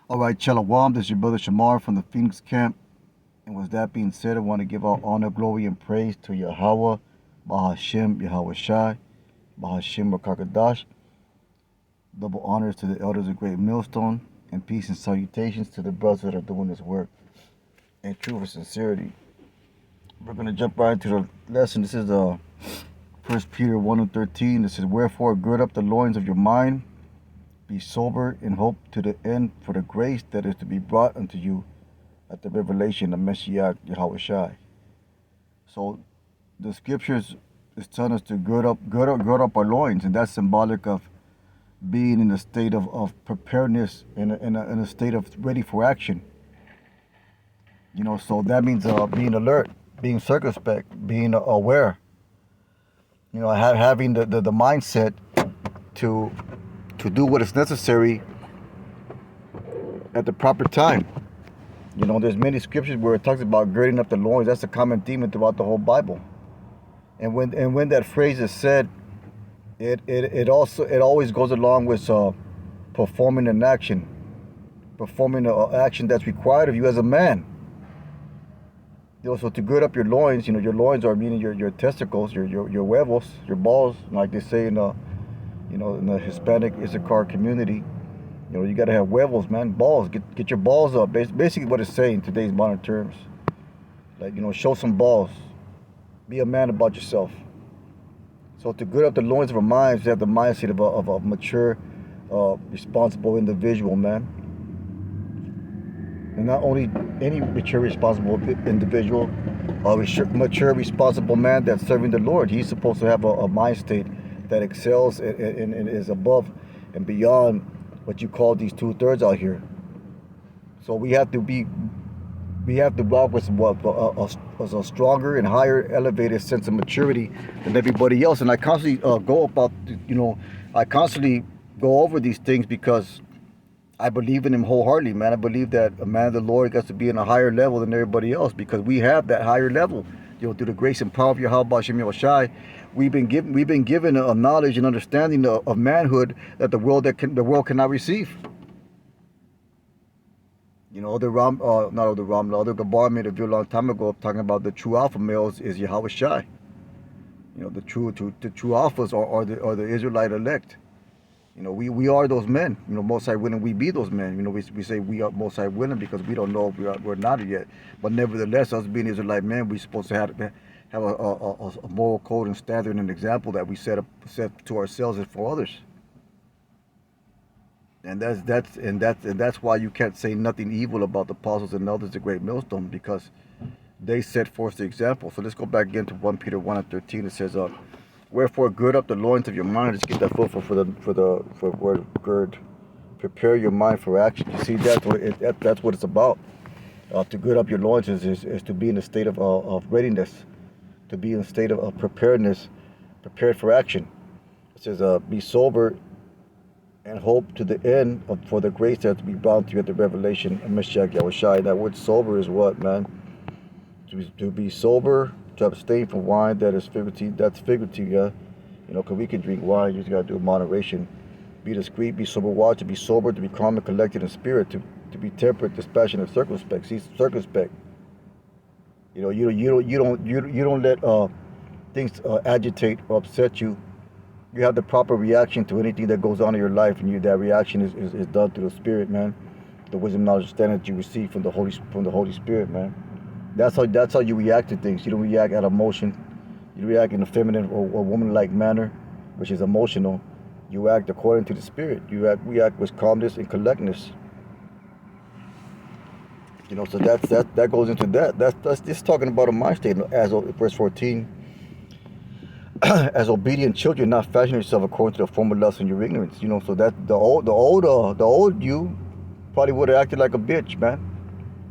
All right, Shalom. This is your brother Shamar from the Phoenix camp. And with that being said, I want to give all honor, glory, and praise to Yahweh, Bahashim, Yahweh Shai, Bahashim Rakakadash. Double honors to the elders of Great Millstone, and peace and salutations to the brothers that are doing this work in truth and sincerity. We're going to jump right into the lesson. This is 1 Peter 1 and 13. This is, wherefore, gird up the loins of your mind, be sober, and hope to the end for the grace that is to be brought unto you at the revelation of Messiah Yahweh Shai. So the scriptures is telling us to gird up our loins, and that's symbolic of being in a state of preparedness, in a state of ready for action. So that means being alert, being circumspect, being aware. Having the mindset to do what is necessary at the proper time. There's many scriptures where it talks about girding up the loins. That's a common theme throughout the whole Bible. And when that phrase is said, it always goes along with performing an action, performing an action that's required of you as a man. So to gird up your loins, your loins are meaning your testicles, your huevos, your balls, like they say in the Hispanic Issachar community. You got to have huevos, man, balls. Get your balls up. Basically, what it's saying in today's modern terms. Like, show some balls. Be a man about yourself. So to gird up the loins of our minds, we have the mindset of a mature, responsible individual, man. And not only any mature, responsible individual, a mature, responsible man that's serving the Lord. He's supposed to have a mind state that excels and is above and beyond what you call these 2/3 out here. So we have to walk with a stronger and higher elevated sense of maturity than everybody else. And I constantly I constantly go over these things because I believe in him wholeheartedly, man. I believe that a man of the Lord gets to be in a higher level than everybody else because we have that higher level. Through the grace and power of Yahweh Shem Yahushai, we've been given a knowledge and understanding of manhood that the world cannot receive. The Gabar made a video a long time ago talking about the true alpha males is Yahweh Shai. The true alphas are the Israelite elect. We are those men. Most High willing, we be those men. We say we are most High willing because we don't know if we're not yet. But nevertheless, us being Israelite men, we're supposed to have a moral code and standard and an example that we set to ourselves and for others. And that's why you can't say nothing evil about the apostles and elders of Great Millstone, because they set forth the example. So let's go back again to 1 Peter 1 and 13. It says, wherefore gird up the loins of your mind. Let's get that for word gird. Prepare your mind for action. You see, that's what it's about. To gird up your loins is to be in a state of readiness, to be in a state of preparedness, prepared for action. It says, be sober and hope to the end for the grace that to be brought to you at the revelation of Messiah Yahushai. That word sober is what, man? To be sober, to abstain from wine that's figurative, yeah. Because we can drink wine, you just got to do it in moderation. Be discreet, be sober watch, to be sober, to be calm and collected in spirit, to be temperate, dispassionate, circumspect. See, circumspect. You don't let things agitate or upset you. You have the proper reaction to anything that goes on in your life, and that reaction is done through the Spirit, man. The wisdom, knowledge, understanding that you receive from the Holy Spirit, man. That's how you react to things. You don't react out of emotion. You react in a feminine or woman-like manner, which is emotional. You act according to the Spirit. React with calmness and collectness. So that goes into that. That's just talking about a mind state. As verse 14. As obedient children, not fashion yourself according to the former lust and your ignorance. So that the old you probably would have acted like a bitch, man.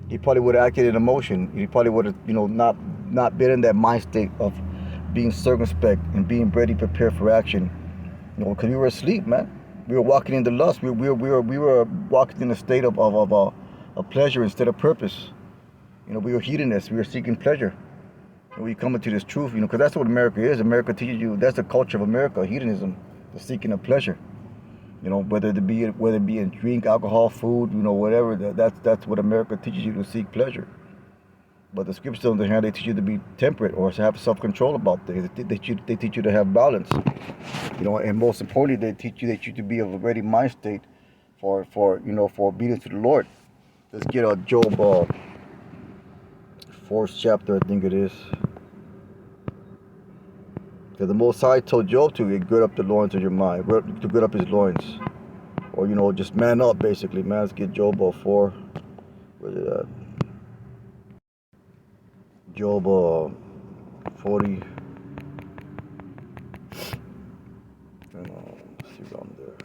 He probably would have acted in emotion. He probably would have, not been in that mind state of being circumspect and being ready, prepared for action. Because we were asleep, man. We were walking in the lust. We were walking in a state of pleasure instead of purpose. We were hedonists. We were seeking pleasure. And we come into this truth, because that's what America is. America teaches you, that's the culture of America, hedonism, the seeking of pleasure. You know, whether it be in drink, alcohol, food, you know, whatever. That's what America teaches you, to seek pleasure. But the scriptures, on the hand, they teach you to be temperate or to have self-control about things. They teach you to have balance. You know, and most importantly, they teach you to be of a ready mind state for obedience to the Lord. Let's get Job, fourth chapter, I think it is. Because the Most High told Job to gird up the loins of your mind, to gird up his loins, or just man up, basically. Man, let's get Job 4. Where's it at? Job 40. Let's see around there.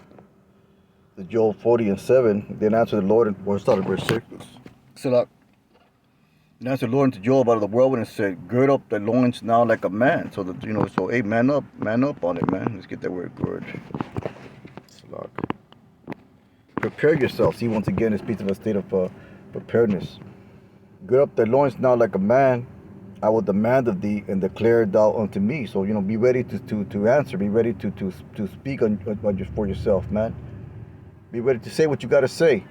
The Job 40:7. Then answered the Lord, or start at verse 6. Selah. And answered the Lord unto Job out of the whirlwind and said, gird up thy loins now like a man. So that hey, man up on it, man. Let's get that word gird. Selah. Prepare yourself. See, once again, it speaks of a state of preparedness. Gird up thy loins now like a man. I will demand of thee, and declare thou unto me. So be ready to answer. Be ready to speak for yourself, man. Be ready to say what you got to say.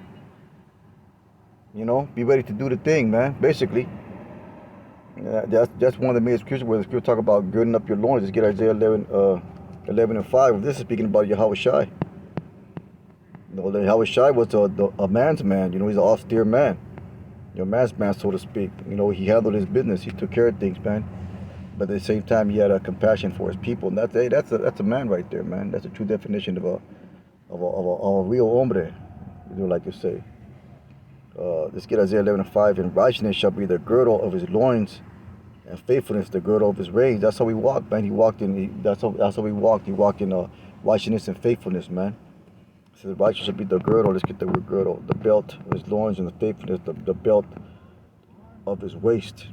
Be ready to do the thing, man. Basically, that's one of the main scriptures where the scripture talk about girding up your loins. Let's get Isaiah 11:5. This is speaking about Yahweh Shai. Yahweh Shai was a man's man. He's an austere man. Man's man, so to speak. He handled his business. He took care of things, man. But at the same time, he had a compassion for his people. And that's a man right there, man. That's a true definition of a real hombre, like you say. Let's get Isaiah 11:5. And righteousness shall be the girdle of his loins, and faithfulness the girdle of his reins. That's how we walk, man. That's how we walked. He walked in righteousness and faithfulness, man. So the righteous shall be the girdle. Let's get the word girdle. The belt of his loins, and the faithfulness, the belt of his waist.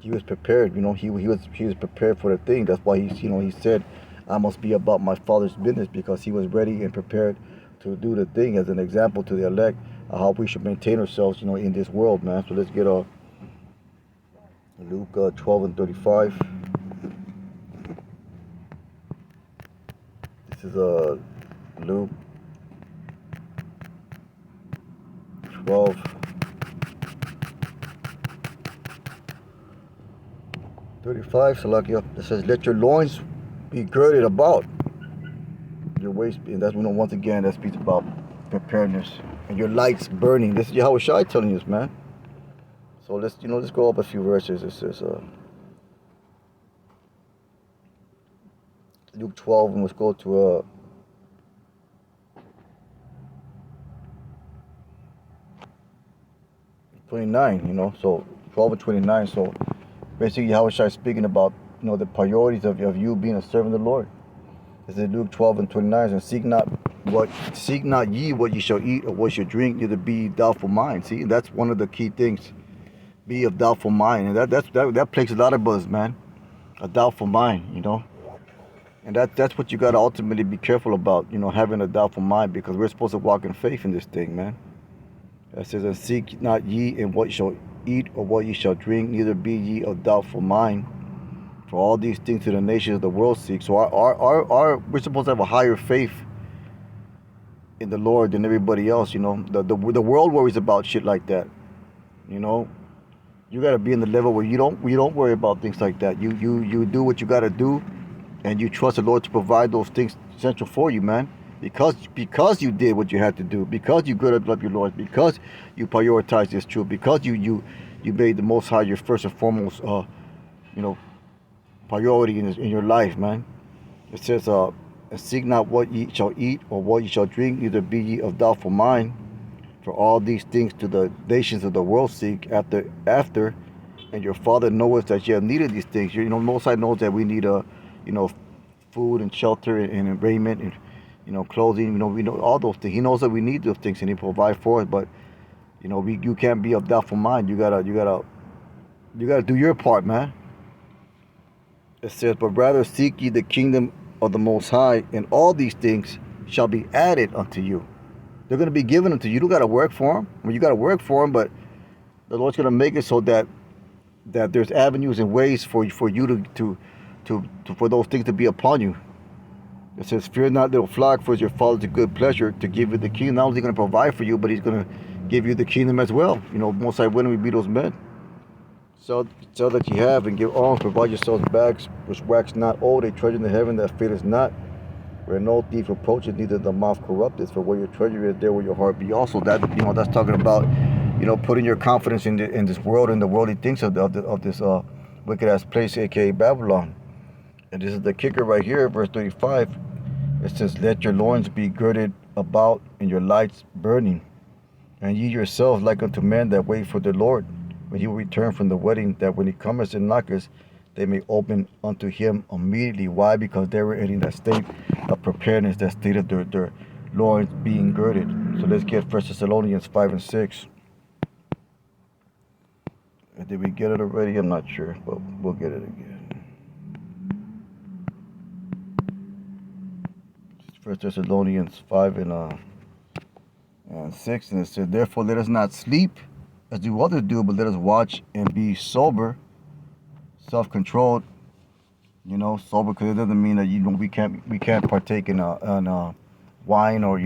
He was prepared. He was prepared for the thing. That's why he said, I must be about my Father's business, because he was ready and prepared to do the thing as an example to the elect of how we should maintain ourselves, in this world, man. So let's get Luke 12:35. This is Luke 12:35. Salakia. It says, let your loins be girded about your waist. And that's once again, that speaks about preparedness. And your lights burning. This is Yahweh Shai telling you this, man. So let's go up a few verses. It says Luke 12, and let's go to 29. So 12 and 29. So basically, Yahweh Shai is speaking about the priorities of you being a servant of the Lord. This is Luke 12:29. And seek not ye what ye shall eat or what you shall drink, neither be doubtful mind. See, that's one of the key things. Be of doubtful mind, and that plagues a lot of us, man. A doubtful mind, and that's what you got to ultimately be careful about, having a doubtful mind, because we're supposed to walk in faith in this thing, man. It says, and seek not ye in what ye shall eat or what ye shall drink, neither be ye of doubtful mind. For all these things to the nations of the world seek. So we're supposed to have a higher faith in the Lord than everybody else. The world worries about shit like that. You gotta be in the level where you don't worry about things like that. You do what you gotta do, and you trust the Lord to provide those things essential for you, man. Because you did what you had to do, because you girded up your loins, because you prioritized this truth, because you made the Most High your first and foremost priority in your life, man. It says, and seek not what ye shall eat or what ye shall drink, neither be ye of doubtful mind. For all these things to the nations of the world seek after, and your Father knoweth that ye have needed these things. Most High knows that we need food and shelter and raiment and clothing. We know all those things. He knows that we need those things, and He provide for us. But you can't be of doubtful mind. You gotta do your part, man. It says, but rather seek ye the kingdom of the Most High, and all these things shall be added unto you. They're going to be given unto you. You don't got to work for them. You got to work for them, but the Lord's going to make it so that there's avenues and ways for you to for those things to be upon you. It says, fear not, little flock, for it's your Father's good pleasure to give you the kingdom. Not only is he going to provide for you, but he's going to give you the kingdom as well. Most High willing, we be those men. Sell that ye have and give alms. Provide yourselves bags which wax not old, a treasure in the heaven that faileth not, where no thief approaches, neither the mouth corrupteth. For where your treasure is, there will your heart be also. That's talking about, putting your confidence in this world and the worldly things of this wicked ass place, aka Babylon. And this is the kicker right here, verse 35. It says, let your loins be girded about and your lights burning, and ye yourselves like unto men that wait for the Lord, when he will return from the wedding, that when he cometh and knocketh, they may open unto him immediately. Why? Because they were in that state of preparedness, that state of their loins being girded. So let's get 1 Thessalonians 5 and 6. Did we get it already? I'm not sure, but we'll get it again. 1 Thessalonians 5 and 6, and it says, therefore let us not sleep as do others do, but let us watch and be sober, self-controlled. Sober, because it doesn't mean that we can't partake in wine or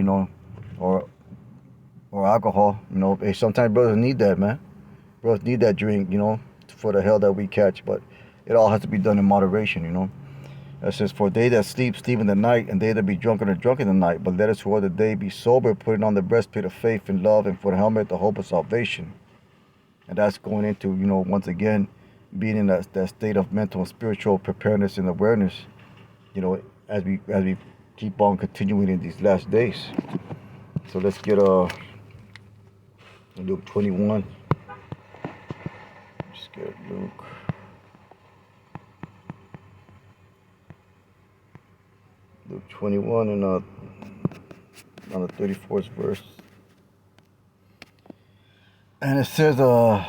alcohol. Sometimes brothers need that, man. Brothers need that drink, for the hell that we catch. But it all has to be done in moderation, It says, for they that sleep in the night, and they that be drunken are drunk in the night. But let us who are the day be sober, putting on the breastplate of faith and love, and for the helmet the hope of salvation. And that's going into, once again, being in that state of mental and spiritual preparedness and awareness, as we keep on continuing in these last days. So let's get Luke 21. Just get Luke. Luke 21 and on the 34th verse. And it says, verse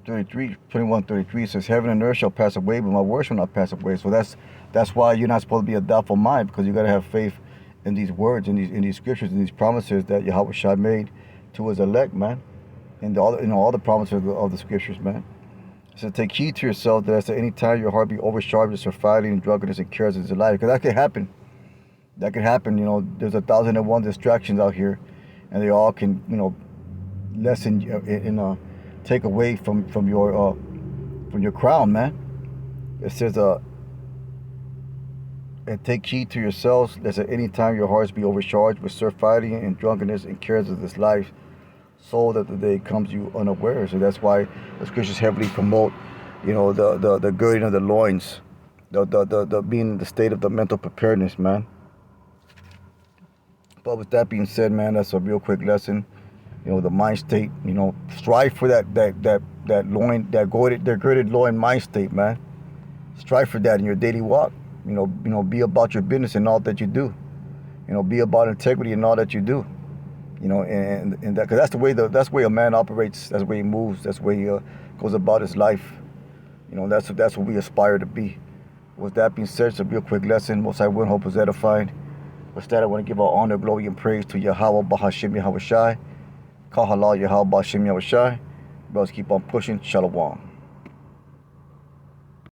33, 21:33 says, heaven and earth shall pass away, but my words shall not pass away. So that's why you're not supposed to be a doubtful mind, because you got to have faith in these words, in these scriptures, in these promises that Yahweh Shai made to his elect, man. And all the promises of the scriptures, man. So take heed to yourself, that at any time your heart be overcharged with surfeiting and drunkenness and cares of this life. Because that could happen. That could happen. There's 1,001 distractions out here, and they all can, lessen and take away from your crown, man. It says, and take heed to yourselves, lest at any time your hearts be overcharged with surfeiting and drunkenness and cares of this life, so that the day comes you unaware. So that's why the scriptures heavily promote, the girding of the loins, the being in the state of the mental preparedness, man. But with that being said, man, that's a real quick lesson. The mind state. Strive for that loin, that girded loin mind state, man. Strive for that in your daily walk. Be about your business in all that you do. Be about integrity in all that you do. And that, because that's the way a man operates. That's the way he moves. That's the way he goes about his life. That's what we aspire to be. With that being said, it's a real quick lesson. Most I will hope is edifying. With that, I want to give all honor, glory, and praise to Yahweh Bahashim Yahweh Shai. Kahala Yahweh Bahashim Yahweh Shai. Brothers, keep on pushing. Shalom.